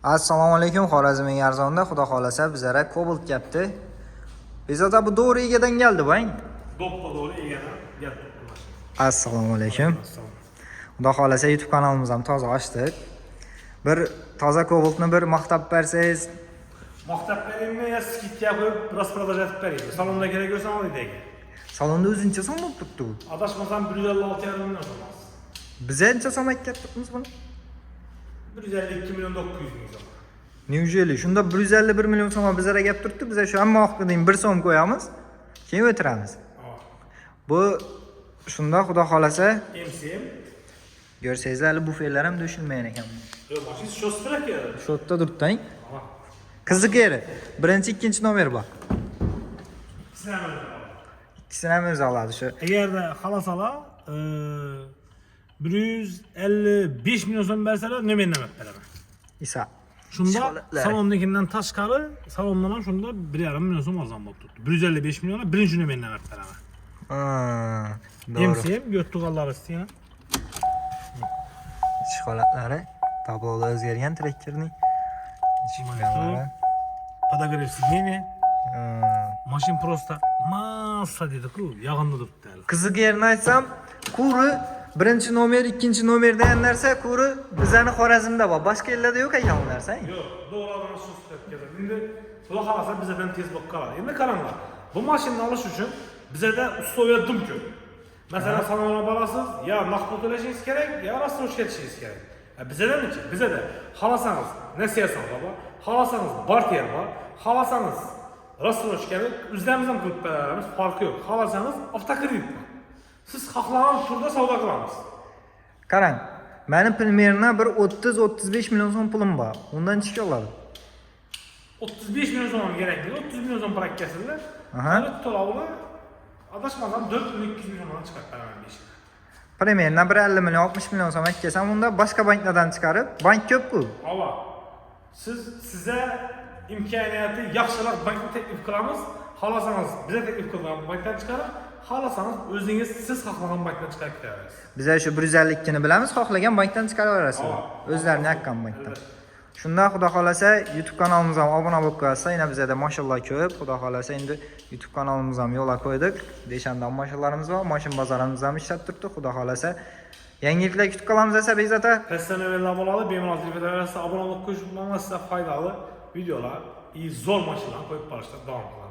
Assalomu alaykum, Xorazmning arzonda xudo xolasa bizlara Cobalt kelibdi. Bezovta bu doğru egadan geldi bang. Doppa doğru egadan geldi. Assalomu alaykum. Xudo xolasa YouTube kanalimizni ham toza ochdik. Bir toza Cobaltni bir maqtab bersangiz. Maqtab beringmi yo skidga qo'yib распродажа etib beraymi? Salonda kerak bo'lsa oladi ega. Salonda o'zincha so'm bo'lib turibdi. Adashmasam 156 million so'mas. Biz ancha so'm aytganmiz buni. 152 milyon 900 ming so'm. Neujeli shunda 151 million so'm bizlarga gap turibdi. Biz shu hamma vaqtda 1 so'm qo'yamiz. Keyin o'tiramiz. Bu shunda xudo xolasa MCM görsangizlar bufelar ham do'shilmagan ekan. Yo'q, mashin sho'si kerak edi. Shu yerda turibdi. Qiziq yeri. Birinchi, ikkinchi nomer bor. İkisini ham o'zi oladi shu. Agarda xalasalar 155 milyon so'm bersalar nomerni beraman. İsa. Shunda salondagidan tashqari, salondan ham shunda 1,5 milyon so'm arzon bo'lib turibdi. 155 millionga birinchi nomerni beraman. Doğru. MCM götürganlar isteyen. İç holatlari, tabloda o'zgargan traktorning iç holatlari. Подогрев сиденья. Машин просто massa dedi-ku, yağında turibdi hali. Qiziq yerini aytsam, Kuri birinchi nomer, ikkinchi nomer degan narsa Kuri bizlarni Xorazmda bor. Boshqa yerlarda yo'q ekan bu narsa. Yo'q, doğrudan shu ketadi. Endi xudo xolasa bizdan tez bo'lib qoladi. Endi qaranglar. Bu mashinani olish uchun bizda условия dum ko'p. Masalan, salonga borasiz, ya naqd to'lashingiz kerak, ya rassroshga ketishingiz kerak. Bizda-chi? Bizda xolasangiz nasiyasini bor, xolasangiz barter bor, xolasangiz rassroshkani o'zimiz ham qilib beramiz, farqi yo'q. Xolasangiz avtokredit bor. Siz xohlagan turda savdo qilamiz. Qarang, meni primerna bir 30-35 million so'm pulim bor. Undan chiqa oladi. 35 milyon so'm kerakli, 30 milyon so'm pul kesildi. Hali to'lovni adashmasam 4,2 milliondan chiqarib beraman deyishdi. Primerna 50 million, 60 million so'm aytgasam, unda boshqa banklardan chiqarib, bank ko'p-ku. Ava. Size imkoniyati yaxshiroq bankni taklif qilamiz. Xolasangiz biza taklif qilgan bankdan chiqarib, xolasangiz o'zingiz siz xohlagan bankdan chiqarib ketaverasiz. Biz shu 152 ni bilamiz, xohlagan bankdan chiqaraverasiz. O'zlarining haqqan bankdan. Shunda xudo xolasa YouTube kanalimizga ham obuna bo'lib qo'yasiz. Yana bizda mashallah ko'p. Xudo xolasa endi YouTube kanalimizga ham yo'lga qo'ydik. Deshamda mashallarimiz bor, mashin bozorimiz ham ishlab turibdi. Xudo xolasa yangiliklar kutib qolamiz esa bezata. Personellar bo'ladi, bemalol telefonlarga obuna bo'lib qo'yish sizga foydali videolar, zo'r mashinalar qo'yib borishda davom qiladi.